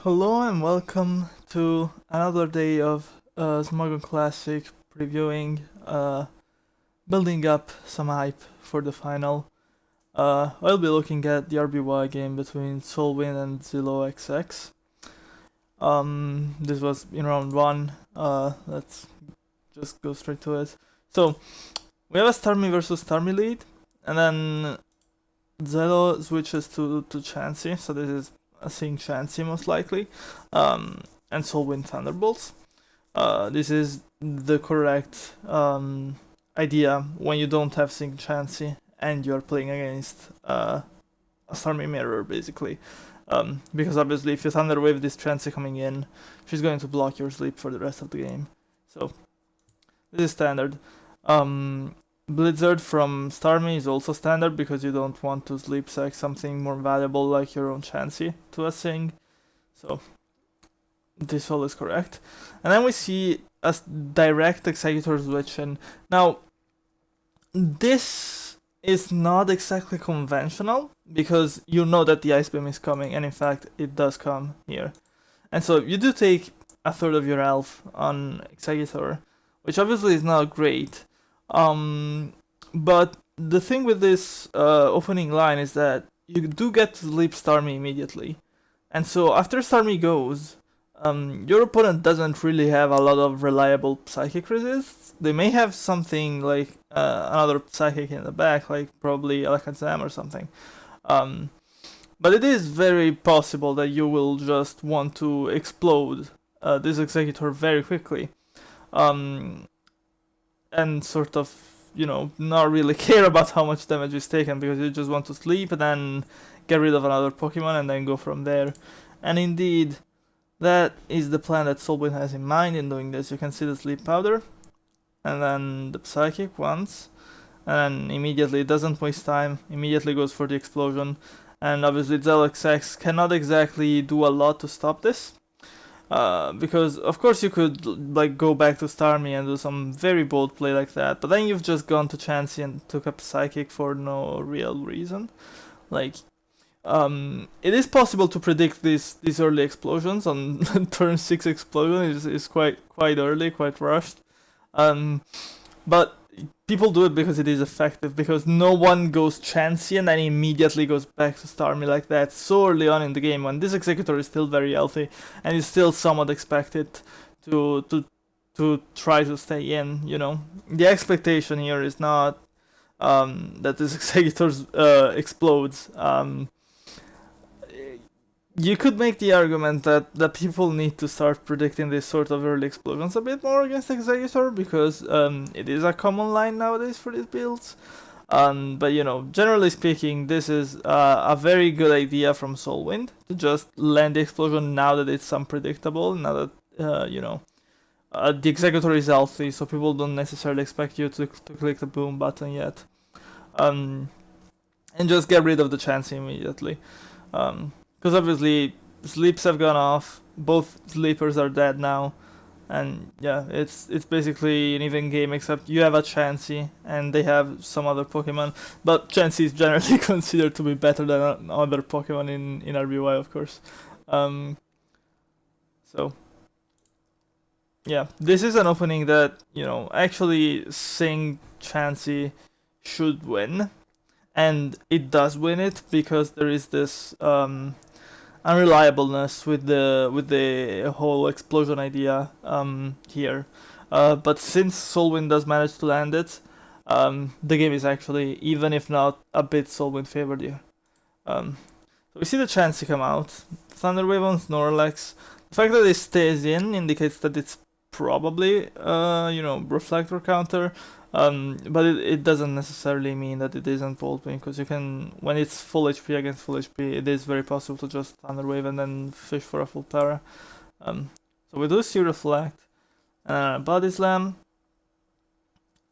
Hello and welcome to another day of Smuggler Classic previewing, building up some hype for the final. I'll be looking at the RBY game between SoulWind and ziloXX. This was in round 1. Let's just go straight to it. So, we have a Starmie versus Starmie lead, and then Zelo switches to Chansey, so this is Sync Chansey most likely, and SoulWind Thunderbolts. This is the correct idea when you don't have Sync Chansey and you're playing against a Starmie Mirror, basically. Because obviously if you Thunder Wave this Chansey coming in, she's going to block your sleep for the rest of the game. So, this is standard. Blizzard from Starmie is also standard because you don't want to sleep sack something more valuable like your own Chansey to a Sing. So this all is correct. And then we see a direct Executor switch in. Now this is not exactly conventional because you know that the Ice Beam is coming, and in fact it does come here. And so you do take a third of your health on Executor, which obviously is not great. But the thing with this opening line is that you do get to sleep Starmie immediately. And so after Starmie goes, your opponent doesn't really have a lot of reliable psychic resists. They may have something like another psychic in the back, like probably Alakazam or something. But it is very possible that you will just want to explode this Executor very quickly. And sort of, not really care about how much damage is taken because you just want to sleep and then get rid of another Pokemon and then go from there. And indeed, that is the plan that SoulWind has in mind in doing this. You can see the Sleep Powder, and then the Psychic once, and then immediately, it doesn't waste time, immediately goes for the explosion. And obviously ziloXX cannot exactly do a lot to stop this. Because of course you could like go back to Starmie and do some very bold play like that, but then you've just gone to Chansey and took up Psychic for no real reason. Like, it is possible to predict these early explosions on turn 6 explosion is quite early, quite rushed. But people do it because it is effective, because no one goes Chansey and then immediately goes back to Starmie like that so early on in the game when this Executor is still very healthy and is still somewhat expected to try to stay in, The expectation here is not that this Executor explodes. You could make the argument that people need to start predicting this sort of early explosions a bit more against Executor because it is a common line nowadays for these builds. But generally speaking, this is a very good idea from SoulWind to just land the explosion now that it's unpredictable, now that the Executor is healthy, so people don't necessarily expect you to click the boom button yet. And just get rid of the chance immediately. Because obviously sleeps have gone off, both sleepers are dead now, and yeah, it's basically an even game except you have a Chansey and they have some other Pokemon, but Chansey is generally considered to be better than other Pokemon in RBY, of course. So yeah, this is an opening that actually Sing Chansey should win, and it does win it because there is this unreliableness with the whole explosion idea here. But since SoulWind does manage to land it, the game is actually, even if not a bit SoulWind favored here. So we see the Chansey come out, Thunder Wave on Snorlax. The fact that it stays in indicates that it's probably Reflector counter. But it doesn't necessarily mean that it isn't Volt Wing, because you can, when it's full HP against full HP, it is very possible to just Thunder Wave and then fish for a full para. So we do see Reflect, Body Slam,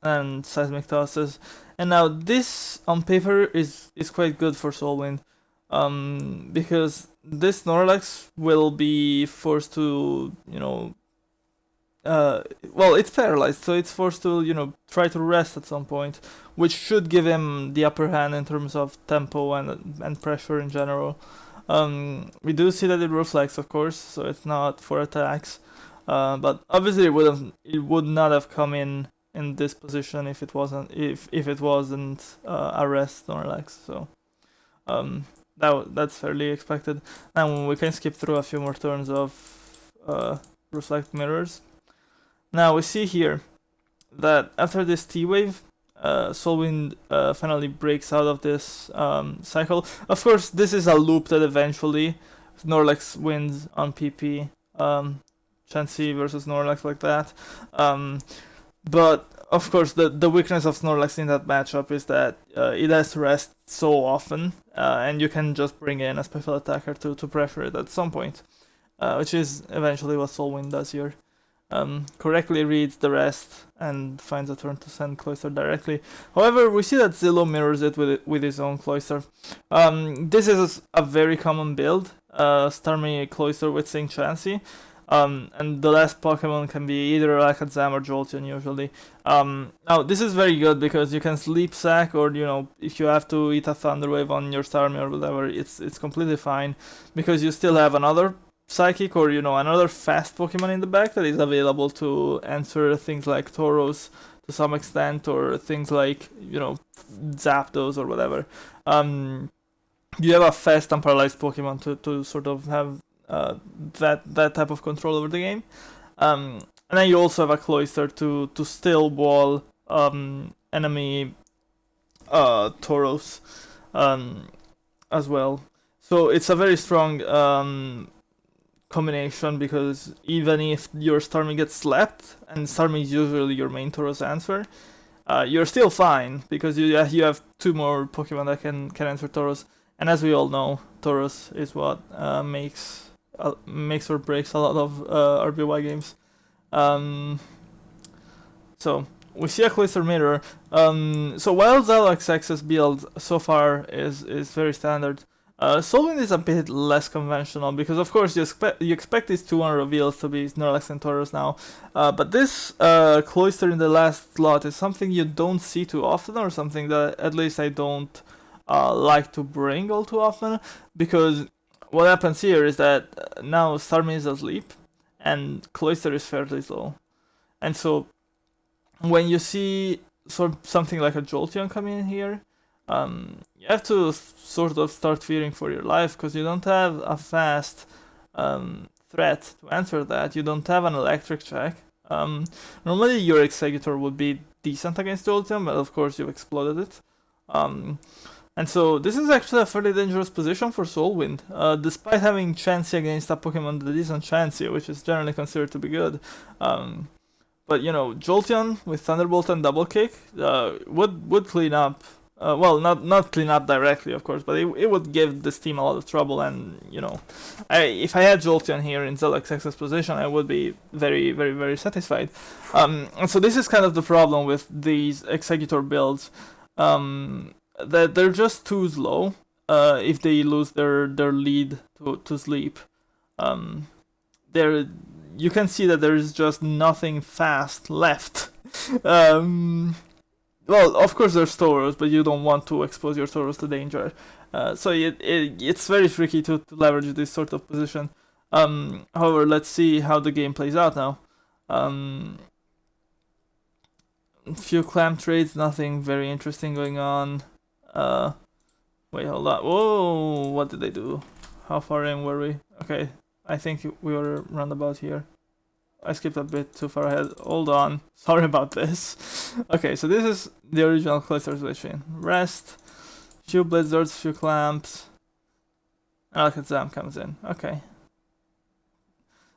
and Seismic Tosses. And now this, on paper, is quite good for SoulWind, because this Snorlax will be forced to, well, it's paralyzed, so it's forced to, try to rest at some point, which should give him the upper hand in terms of tempo and pressure in general. We do see that it reflects, of course, so it's not for attacks. But obviously it would not have come in this position if it wasn't a rest Snorlax. So that's fairly expected. And we can skip through a few more turns of reflect mirrors. Now we see here that after this T-wave, SoulWind finally breaks out of this cycle. Of course, this is a loop that eventually Snorlax wins on PP. Chansey versus Snorlax like that. But of course, the weakness of Snorlax in that matchup is that it has to rest so often, and you can just bring in a special attacker to pressure it at some point, which is eventually what SoulWind does here. Correctly reads the rest and finds a turn to send Cloyster directly. However, we see that Zillo mirrors it with his own Cloyster. This is a very common build, Starmie Cloyster with Sing Chansey. And the last Pokemon can be either Alakazam or Jolteon usually. Now this is very good because you can sleep sack, or if you have to eat a Thunder Wave on your Starmie or whatever, it's completely fine because you still have another Psychic or another fast Pokemon in the back that is available to answer things like Tauros to some extent, or things like Zapdos or whatever. You have a fast and paralyzed Pokemon to sort of have that type of control over the game, and then you also have a Cloyster to still wall enemy Tauros as well. So it's a very strong combination, because even if your Starmie gets slapped, and Starmie is usually your main Tauros answer, you're still fine because you have two more Pokemon that can answer Tauros, and as we all know, Tauros is what makes or breaks a lot of RBY games. So we see a Cloyster mirror. So while ziloXX's build so far is very standard, SoulWind is a bit less conventional, because of course you expect these 2-1 reveals to be Snorlax and Tauros now, but this Cloyster in the last slot is something you don't see too often, or something that at least I don't like to bring all too often, because what happens here is that now Starmie is asleep and Cloyster is fairly slow, and so when you see something like a Jolteon come in here, you have to sort of start fearing for your life, because you don't have a fast threat to answer that. You don't have an electric check. Normally your Executor would be decent against Jolteon, but of course you've exploded it. And so this is actually a fairly dangerous position for SoulWind, despite having Chansey against a Pokemon that isn't Chansey, which is generally considered to be good. But Jolteon with Thunderbolt and Double Kick would clean up. Well, not clean up directly, of course, but it would give this team a lot of trouble. And if I had Jolteon here in ziloXX's position, I would be very, very, very satisfied. And so this is kind of the problem with these Executor builds, that they're just too slow. If they lose their lead to sleep, you can see that there is just nothing fast left. Well, of course there's Tauros, but you don't want to expose your Tauros to danger. So it's very tricky to leverage this sort of position. However, let's see how the game plays out now. Few clamp trades, nothing very interesting going on. Wait, hold on. Whoa, what did they do? How far in were we? Okay, I think we were roundabout here. I skipped a bit too far ahead. Hold on. Sorry about this. Okay, so this is the original Cloyster switching. Rest, few Blizzards, few Clamps, Alakazam comes in. Okay.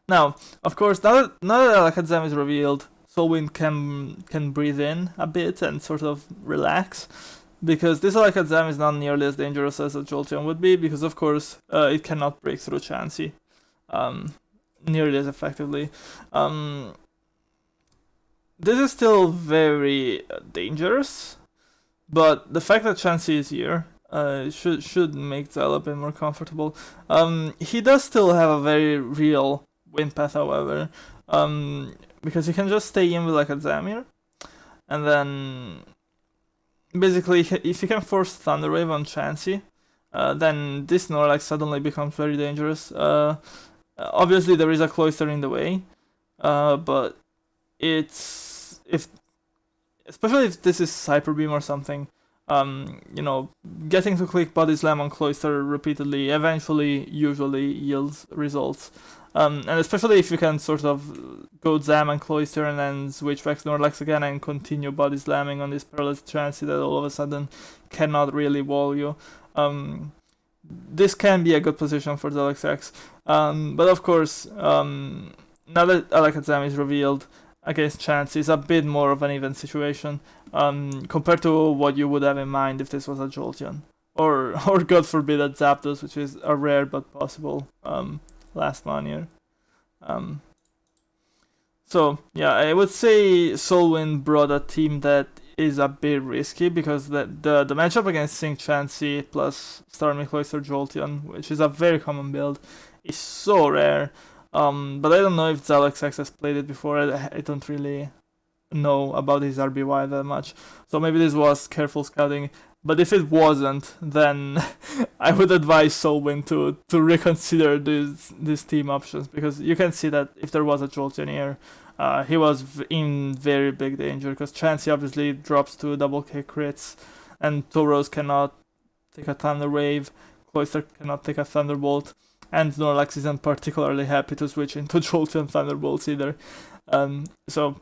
Now, of course, now that Alakazam is revealed, SoulWind can breathe in a bit and sort of relax, because this Alakazam is not nearly as dangerous as a Jolteon would be, because of course it cannot break through Chansey nearly as effectively. This is still very dangerous, but the fact that Chansey is here should make Zyle a bit more comfortable. He does still have a very real win path, however, because he can just stay in with like a Zamir, and then basically if he can force Thunder Wave on Chansey, then this Snorlax suddenly becomes very dangerous. Obviously there is a Cloyster in the way, but it's especially if this is Hyper Beam or something, you know, getting to click Body Slam on Cloyster repeatedly eventually usually yields results. And especially if you can sort of go Zam and Cloyster and then switch back Snorlax again and continue Body Slamming on this paralyzed Chansey that all of a sudden cannot really wall you. This can be a good position for ziloXX. But of course, now that Alakazam is revealed against Chansey, it's a bit more of an even situation compared to what you would have in mind if this was a Jolteon. Or God forbid a Zapdos, which is a rare but possible last one here. So yeah, I would say SoulWind brought a team that is a bit risky because the matchup against Sync Chansey plus Starmie Cloyster Jolteon, which is a very common build, is so rare. But I don't know if ziloXX has played it before. I don't really know about his RBY that much, so maybe this was careful scouting. But if it wasn't, then I would advise SoulWind to reconsider these team options, because you can see that if there was a Jolteon here, he was in very big danger, because Chansey obviously drops to double kick crits, and Tauros cannot take a Thunder Wave, Cloyster cannot take a Thunderbolt, and Snorlax isn't particularly happy to switch into Jolteon Thunderbolts either. So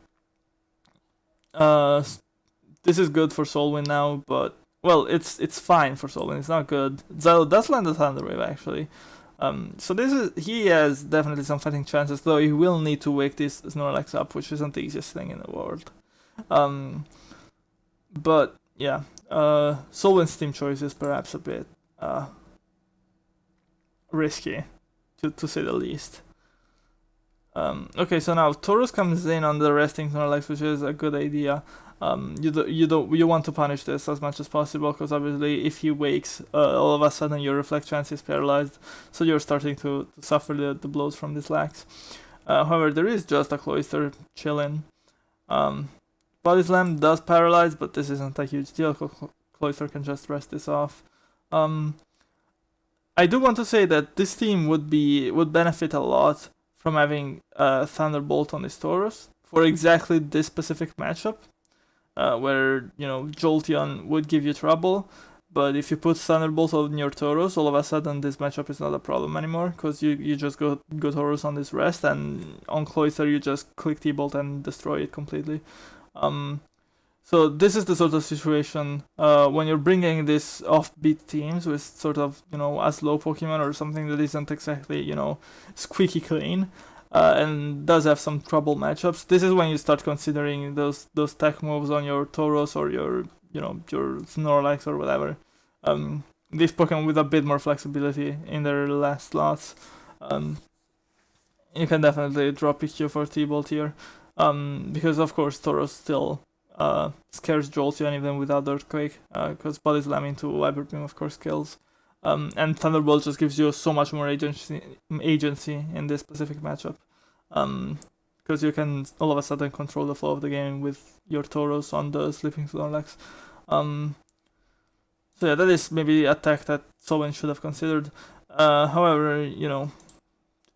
this is good for SoulWind now, but well, it's fine for SoulWind. It's not good. Xylo does land the Thunder Wave actually. So he has definitely some fighting chances, though he will need to wake this Snorlax up, which isn't the easiest thing in the world. But yeah, SoulWind's team choice is perhaps a bit risky, to say the least. Okay, so now Tauros comes in on the resting Snorlax, which is a good idea. You want to punish this as much as possible, because obviously if he wakes, all of a sudden your reflect chance is paralyzed, so you're starting to suffer the blows from this lax. However, there is just a Cloyster chilling. Body Slam does paralyze, but this isn't a huge deal. Cloyster can just rest this off. I do want to say that this team would benefit a lot from having Thunderbolt on this Tauros for exactly this specific matchup. Where, you know, Jolteon would give you trouble, but if you put Thunderbolt on your Tauros, all of a sudden this matchup is not a problem anymore, because you just go Tauros on this rest, and on Cloyster you just click T-Bolt and destroy it completely. So this is the sort of situation when you're bringing this offbeat teams with sort of, you know, a slow Pokemon or something that isn't exactly, you know, squeaky clean. And does have some trouble matchups. This is when you start considering those tech moves on your Tauros or your Snorlax or whatever. These Pokemon with a bit more flexibility in their last slots. You can definitely drop EQ for T-Bolt here, because of course Tauros still scares Jolteon even without Earthquake, because Body Slam into Hyper Beam of course kills. And Thunderbolt just gives you so much more agency in this specific matchup, because you can all of a sudden control the flow of the game with your Tauros on the Sleeping Snorlax. So yeah, that is maybe a tech that SoulWind should have considered. However, you know,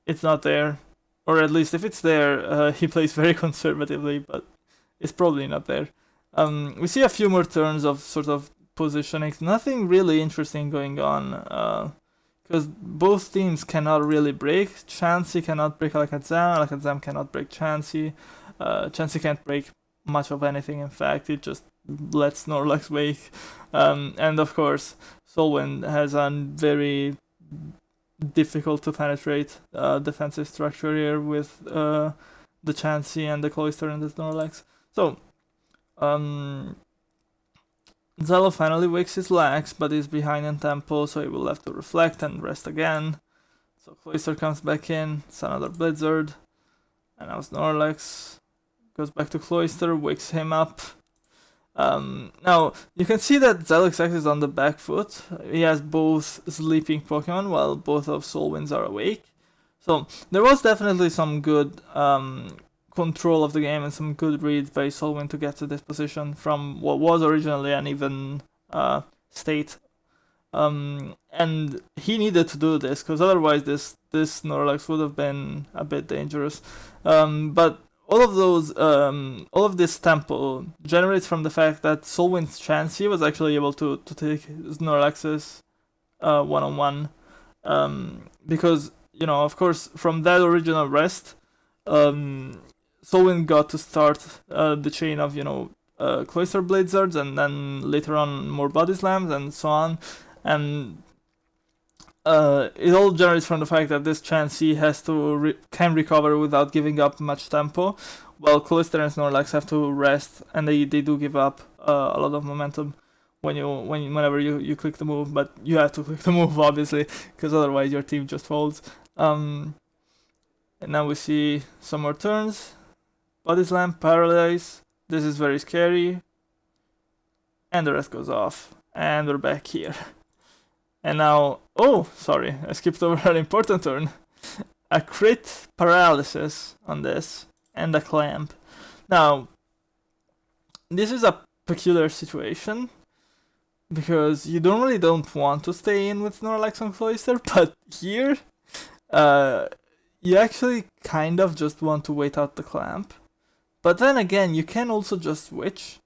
it's not there, or at least if it's there, he plays very conservatively, but it's probably not there. We see a few more turns of sort of positioning, nothing really interesting going on, because both teams cannot really break. Chansey cannot break Alakazam cannot break Chansey. Chansey can't break much of anything, in fact, it just lets Snorlax wake. And of course, SoulWind has a very difficult to penetrate defensive structure here with the Chansey and the Cloyster and the Snorlax. So, Xylo finally wakes his lax, but is behind in tempo, so he will have to reflect and rest again. So Cloyster comes back in, it's another Blizzard, and now Snorlax goes back to Cloyster, wakes him up. Now, you can see that ziloXX is on the back foot. He has both sleeping Pokemon, while both of SoulWinds are awake. So there was definitely some good control of the game and some good reads by SoulWind to get to this position from what was originally an even state. And he needed to do this because otherwise this Snorlax would have been a bit dangerous. But all of this tempo generates from the fact that SoulWind's Chansey was actually able to take Snorlax's one-on-one, because of course from that original rest, SoulWind got to start the chain of Cloyster Blizzards, and then later on more Body Slams and so on, and it all generates from the fact that this Chansey can recover without giving up much tempo, while Cloyster and Snorlax have to rest, and they do give up a lot of momentum whenever you click the move, but you have to click the move obviously, because otherwise your team just folds. And now we see some more turns. Body Slam, Paralyze. This is very scary. And the rest goes off. And we're back here. And now, oh, sorry, I skipped over an important turn. A crit paralysis on this, and a clamp. Now, this is a peculiar situation, because you normally don't want to stay in with Snorlax and Cloyster, but here, you actually kind of just want to wait out the clamp. But then again, you can also just switch,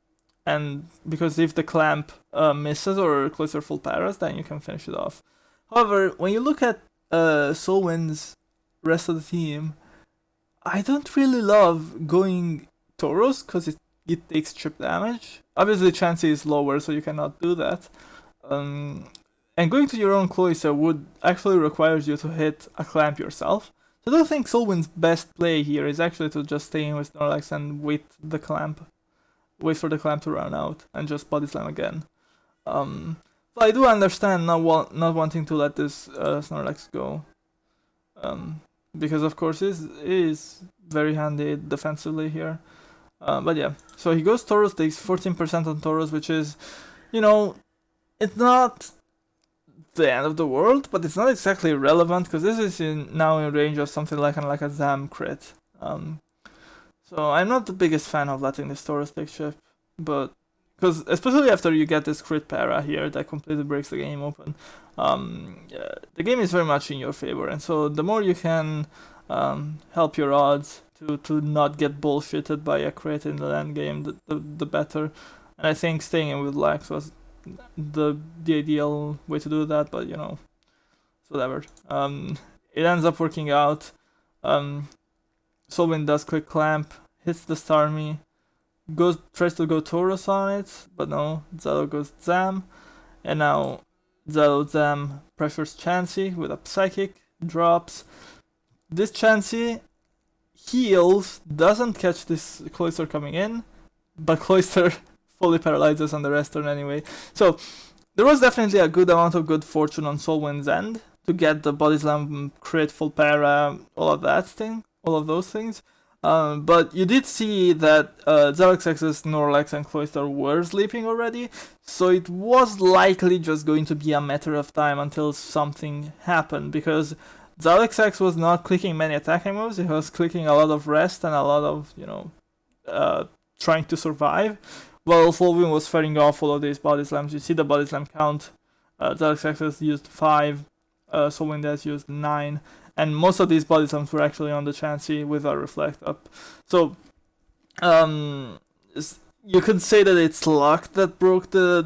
and because if the clamp misses or Cloyster full paras, then you can finish it off. However, when you look at SoulWind's rest of the team, I don't really love going Tauros because it takes chip damage. Obviously, Chansey is lower, so you cannot do that. And going to your own Cloyster would actually require you to hit a clamp yourself. So I don't think SoulWind's best play here is actually to just stay in with Snorlax and wait for the clamp to run out and just Body Slam again. But I do understand not wanting to let this Snorlax go, because of course it is very handy defensively here. But yeah, so he goes Tauros, takes 14% on Tauros, which is, it's not the end of the world, but it's not exactly relevant because this is now in range of something like a Zam crit. So I'm not the biggest fan of letting this Tauros take chip, but because especially after you get this crit para here that completely breaks the game open, the game is very much in your favor, and so the more you can help your odds to not get bullshitted by a crit in the end game, the better. And I think staying in with Lax was the ideal way to do that, but it's whatever. It ends up working out. SoulWind does quick clamp, hits the Starmie, tries to go Tauros on it, but no, Zalo goes Zam, and now Zalo Zam pressures Chansey with a Psychic, drops. This Chansey heals, doesn't catch this Cloyster coming in, but Cloyster fully paralyzes on the rest turn anyway. So there was definitely a good amount of good fortune on SoulWind's end to get the Body Slam, crit, full para, all of those things. But you did see that ziloXX's Snorlax and Cloyster were sleeping already, so it was likely just going to be a matter of time until something happened, because ziloXX was not clicking many attacking moves, it was clicking a lot of rest and a lot of, trying to survive, while SoulWind was firing off all of these Body Slams. You see the Body Slam count, ziloXX has used 5, SoulWind has used 9, and most of these Body Slams were actually on the Chansey with a Reflect up. So, you could say that it's luck that broke the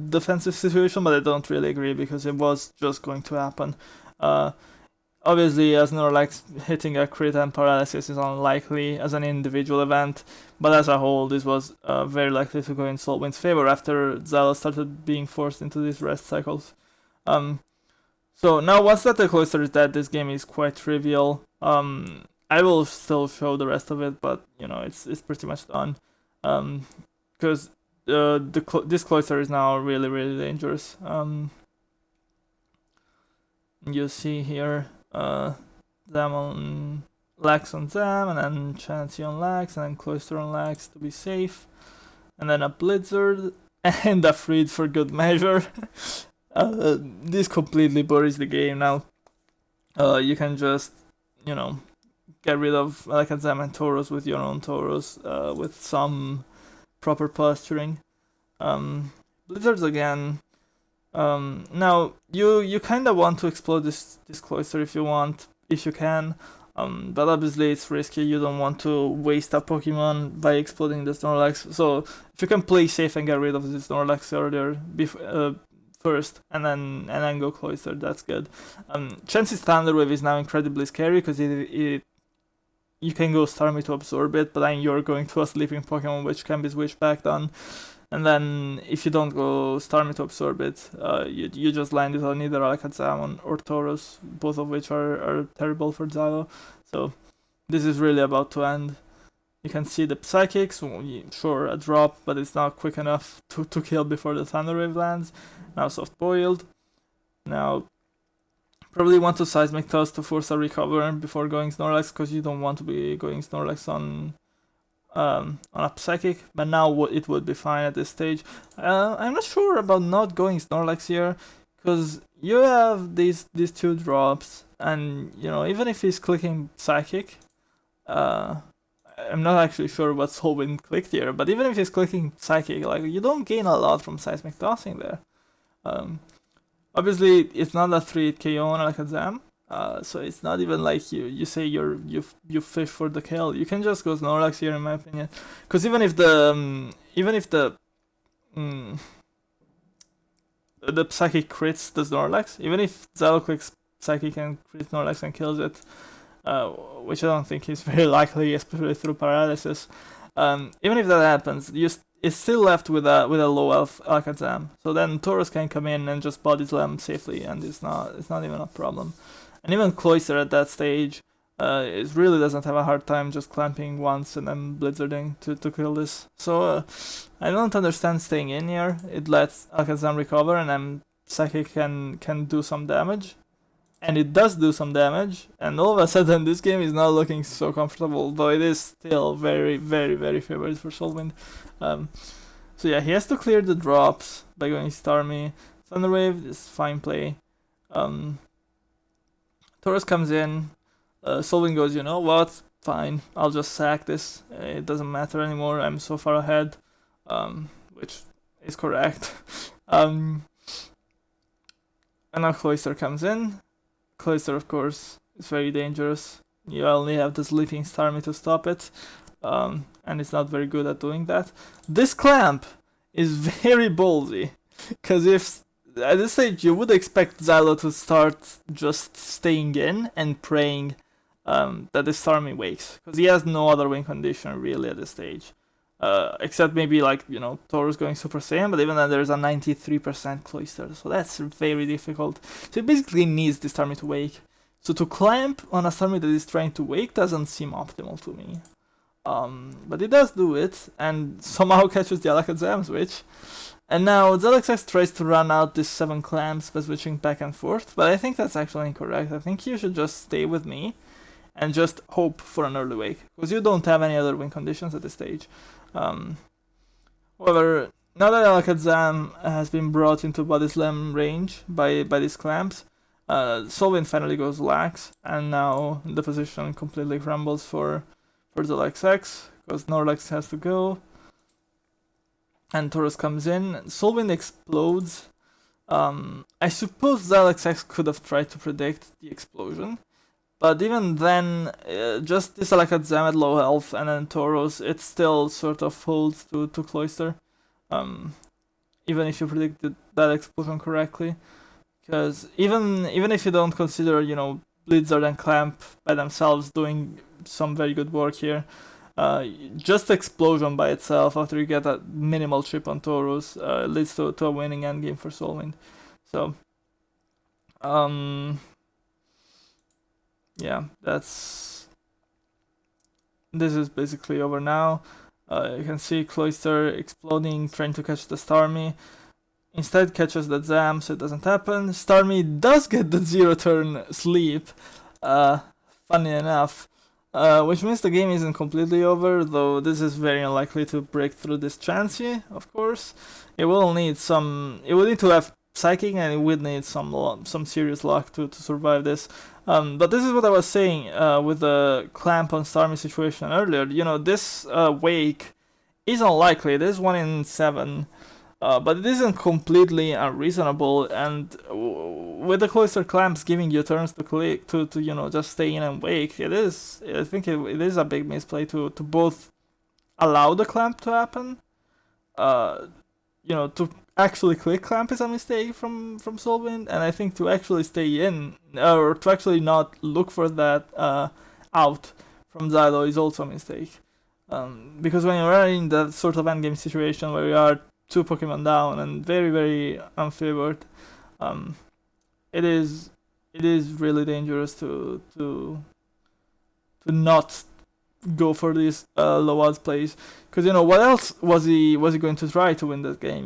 defensive situation, but I don't really agree because it was just going to happen. Obviously, as Snorlax hitting a crit and paralysis is unlikely as an individual event, but as a whole, this was very likely to go in SoulWind's favor after Zalo started being forced into these rest cycles. So now once that the Cloyster is dead, this game is quite trivial. I will still show the rest of it, but it's pretty much done. Because this Cloyster is now really, really dangerous. You see here Zam on Lax on Zam, and then Chansey on Lax, and then Cloyster on Lax to be safe, and then a Blizzard and a Freed for good measure. This completely buries the game now. You can just get rid of like a Zam and Tauros with your own Tauros with some proper posturing. Blizzards again, Now you kind of want to explode this cloister if you can, but obviously it's risky. You don't want to waste a Pokemon by exploding the Snorlax. So if you can play safe and get rid of the Snorlax earlier, first, and then go cloister, that's good. Chance's Thunder Wave is now incredibly scary because you can go Starmie to absorb it, but then you're going to a sleeping Pokemon which can be switched back on. And then if you don't go Starmie to absorb it, you just land it on either Alakazam or Tauros, both of which are terrible for Xylo. So this is really about to end. You can see the Psychics, sure, a drop, but it's not quick enough to kill before the Thunder Wave lands. Now Soft Boiled. Now probably want to Seismic Toss to force a recover before going Snorlax, because you don't want to be going Snorlax on a Psychic, but now it would be fine at this stage. I'm not sure about not going Snorlax here, because you have these two drops, and you know, even if he's clicking Psychic, I'm not actually sure what SoulWind clicked here, but even if he's clicking Psychic, like, you don't gain a lot from Seismic Tossing there. Obviously it's not a 3-hit KO on Alakazam. So it's not even like you say you fish for the kill. You can just go Snorlax here, in my opinion, because even if the Psychic crits the Snorlax, even if Xylo Psychic and crit Snorlax and kills it, which I don't think is very likely, especially through paralysis. Even if that happens, it's still left with a low health Alakazam. So then Tauros can come in and just body slam safely, and it's not even a problem. And even Cloyster at that stage, it really doesn't have a hard time just clamping once and then blizzarding to kill this. So I don't understand staying in here. It lets Alakazam recover, and then Psychic can do some damage. And it does do some damage, and all of a sudden this game is not looking so comfortable, though it is still very, very, very favored for SoulWind. So yeah, he has to clear the drops by going Starmie. Thunder Wave is fine play. Tauros comes in, SoulWind goes, you know what, fine, I'll just sack this, it doesn't matter anymore, I'm so far ahead, which is correct. And now Cloyster comes in. Cloyster, of course, is very dangerous. You only have the Sleeping Starmie to stop it, and it's not very good at doing that. This Clamp is very ballsy, because if at this stage you would expect Xylo to start just staying in and praying that the Starmie wakes, because he has no other win condition really at this stage. Except maybe, like, you know, Tauros going Super Saiyan, but even then there's a 93% Cloyster, so that's very difficult. So it basically needs the Starmie to wake. So to clamp on a Starmie that is trying to wake doesn't seem optimal to me. But it does do it, and somehow catches the Alakazam switch. And now ziloXX tries to run out these 7 clamps by switching back and forth, but I think that's actually incorrect. I think you should just stay with me and just hope for an early wake, because you don't have any other win conditions at this stage. However, now that Alakazam has been brought into Body Slam range by these clamps, SoulWind finally goes lax, and now the position completely crumbles for ziloXX, because Snorlax has to go, and Tauros comes in. SoulWind explodes. I suppose ziloXX could have tried to predict the explosion, but even then, just this Alakazam at low health and then Tauros, it still sort of holds to Cloyster. Even if you predicted that explosion correctly. Because even if you don't consider, you know, Blizzard and Clamp by themselves doing some very good work here, just explosion by itself after you get a minimal chip on Tauros leads to a winning endgame for SoulWind. So, yeah, this is basically over now. You can see Cloyster exploding, trying to catch the Starmie. Instead catches the Zam, so it doesn't happen. Starmie does get the 0-turn sleep, funny enough, which means the game isn't completely over, though this is very unlikely to break through this Chansey, of course. It will need to have Psychic, and it would need some serious luck to survive this. But this is what I was saying with the Clamp on Starmie situation earlier. You know, this wake is unlikely. It is 1 in 7. but it isn't completely unreasonable. And with the cloister clamps giving you turns to click to just stay in and wake, it is. I think it is a big misplay to both allow the clamp to happen. To actually click clamp is a mistake from SoulWind, and I think to actually stay in or to actually not look for that out from Zilo is also a mistake. Because when you're in that sort of endgame situation where you are 2 Pokemon down and very, very unfavored, it is really dangerous to not go for these low odds plays. Because what else was he going to try to win that game?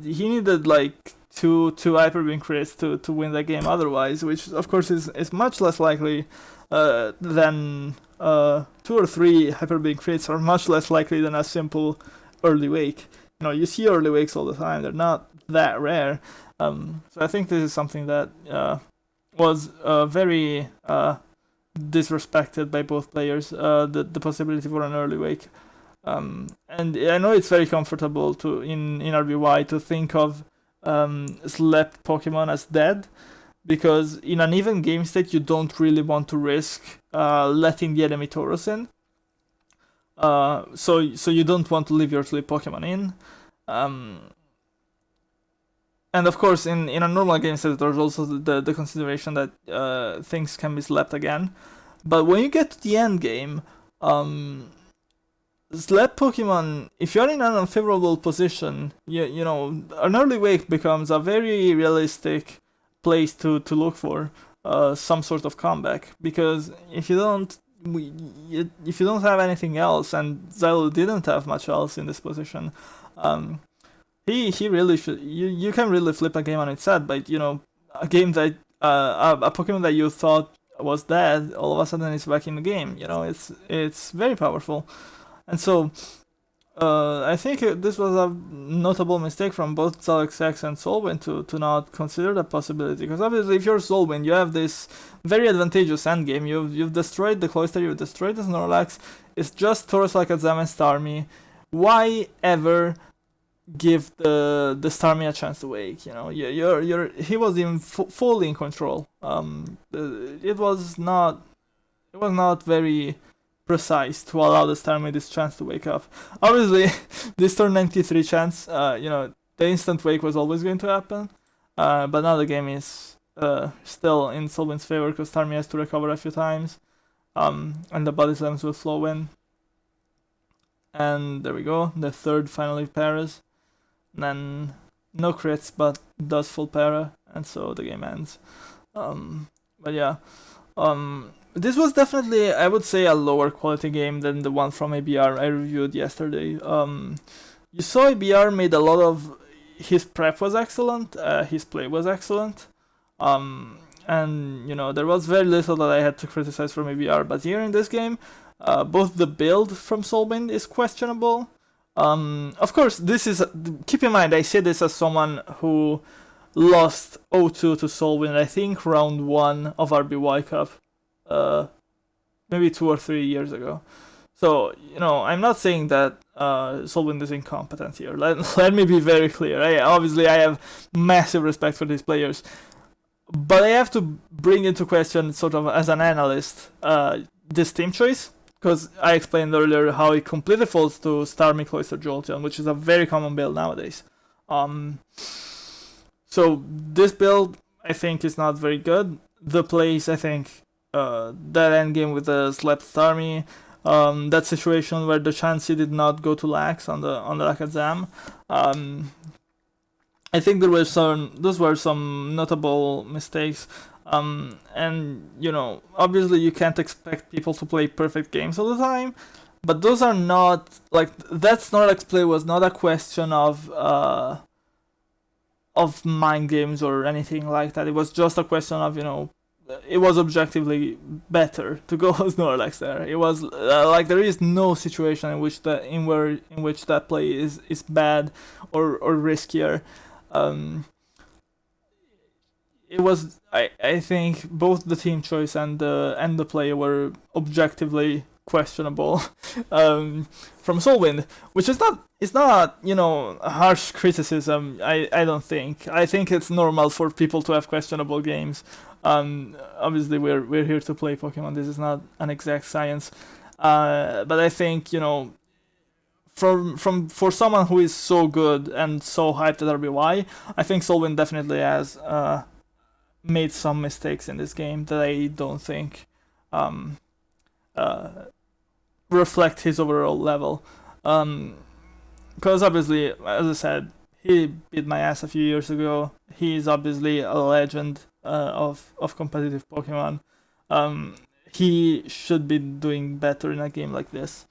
He needed like two Hyper Beam crits to win that game otherwise, which of course is much less likely than 2 or 3 Hyper Beam crits are much less likely than a simple early wake. You see early wakes all the time; they're not that rare. So I think this is something that was very disrespected by both players. The possibility for an early wake, and I know it's very comfortable in RBY to think of slept Pokemon as dead, because in an even game state you don't really want to risk letting the enemy Tauros in. So you don't want to leave your sleep Pokemon in. And of course, in a normal game set, there's also the consideration that things can be slept again. But when you get to the end game, slept Pokemon, if you're in an unfavorable position, an early wake becomes a very realistic place to look for some sort of comeback. Because if you don't have anything else, and Xylo didn't have much else in this position, he really should. You can really flip a game on its head. But a game that a Pokemon that you thought was dead, all of a sudden it's back in the game. It's very powerful, and so I think this was a notable mistake from both ziloXX and SoulWind to not consider that possibility. Because obviously, if you're SoulWind, you have this very advantageous endgame. You've destroyed the Cloyster, you've destroyed the Snorlax. It's just Tauros, Alakazam, and Starmie. Why ever give the Starmie a chance to wake? He was fully in control. It was not very precise to allow the Starmie this chance to wake up. Obviously, this turn 93 chance, the instant wake was always going to happen. But now the game is still in SoulWind's favor because Starmie has to recover a few times. And the body slams will flow in. And there we go. The third finally paras. Then no crits, but does full para, and so the game ends. But yeah, this was definitely, I would say, a lower quality game than the one from ABR I reviewed yesterday. You saw ABR made a lot of, his prep was excellent, his play was excellent, and there was very little that I had to criticize from ABR. But here in this game, both the build from SoulWind is questionable. Of course, keep in mind, I say this as someone who lost 0-2 to SoulWind, I think round 1 of RBY Cup, maybe 2 or 3 years ago. So, I'm not saying that SoulWind is incompetent here. Let me be very clear. I have massive respect for these players. But I have to bring into question, sort of as an analyst, this team choice. Because I explained earlier how it completely falls to Starmie, Cloyster, Jolteon, which is a very common build nowadays. So this build, I think, is not very good. The plays, I think, that endgame with the slept Starmie, that situation where the Chansey did not go to Lax on the Alakazam, I think those were some notable mistakes. And obviously you can't expect people to play perfect games all the time, but those are not, like, that Snorlax play was not a question of mind games or anything like that. It was just a question of, it was objectively better to go Snorlax there. It was there is no situation in which that play is bad or riskier. It was, I think both the team choice and the play were objectively questionable from SoulWind, which is not you know, a harsh criticism. I don't think. I think it's normal for people to have questionable games. Obviously we're here to play Pokemon. This is not an exact science. But I think, you know, for someone who is so good and so hyped at RBY, I think SoulWind definitely has made some mistakes in this game that I don't think uh, reflect his overall level. Because obviously, as I said, he beat my ass a few years ago. He's obviously a legend of competitive Pokemon. He should be doing better in a game like this,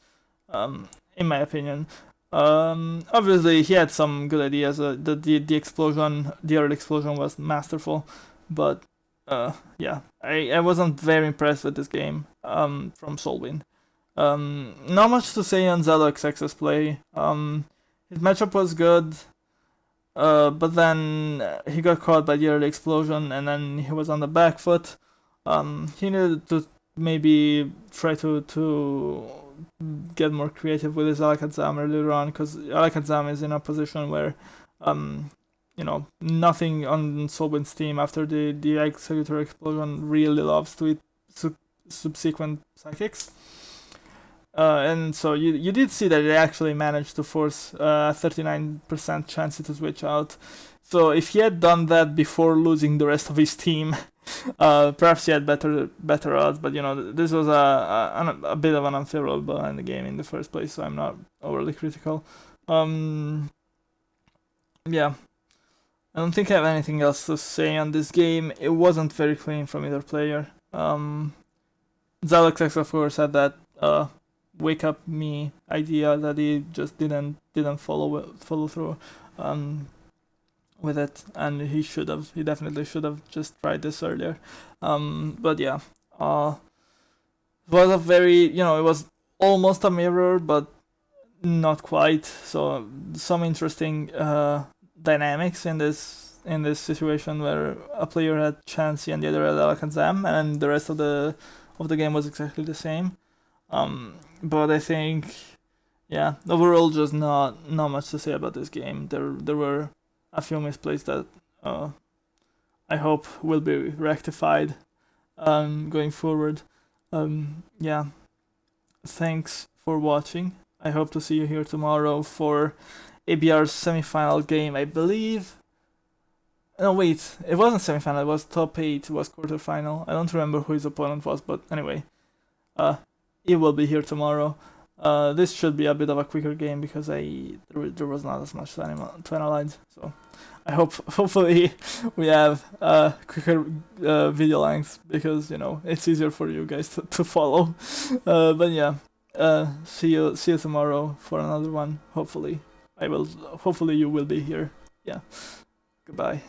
in my opinion. Obviously, he had some good ideas. The explosion, the early explosion was masterful, but yeah, I wasn't very impressed with this game from SoulWind. Not much to say on ziloXX's play. His matchup was good, but then he got caught by the early explosion, and then he was on the back foot. He needed to maybe try to get more creative with his Alakazam earlier on, because Alakazam is in a position where, you know, nothing on SoulWind's team after the Executor explosion really loves to eat subsequent psychics. And so you did see that it actually managed to force a 39% chance to switch out. So if he had done that before losing the rest of his team, perhaps he had better odds. But you know, this was a bit of an unfavorable in the game in the first place, so I'm not overly critical. Yeah, I don't think I have anything else to say on this game. It wasn't very clean from either player. ziloXX of course had that wake up me idea that he just didn't follow through with it, and he definitely should have just tried this earlier. But yeah, it was a very, you know, it was almost a mirror, but not quite. So some interesting dynamics in this situation where a player had Chansey and the other had Alakazam, and the rest of the game was exactly the same. But I think, yeah, overall, just not much to say about this game. There were a few misplays that I hope will be rectified going forward. Yeah, thanks for watching. I hope to see you here tomorrow for ABR's semifinal game, I believe. No, wait, it wasn't semifinal, it was top 8, it was quarterfinal. I don't remember who his opponent was, but anyway. It will be here tomorrow. This should be a bit of a quicker game because there was not as much to analyze. So I hopefully we have quicker video lengths, because you know it's easier for you guys to follow. But yeah, see you tomorrow for another one. Hopefully you will be here. Yeah. Goodbye.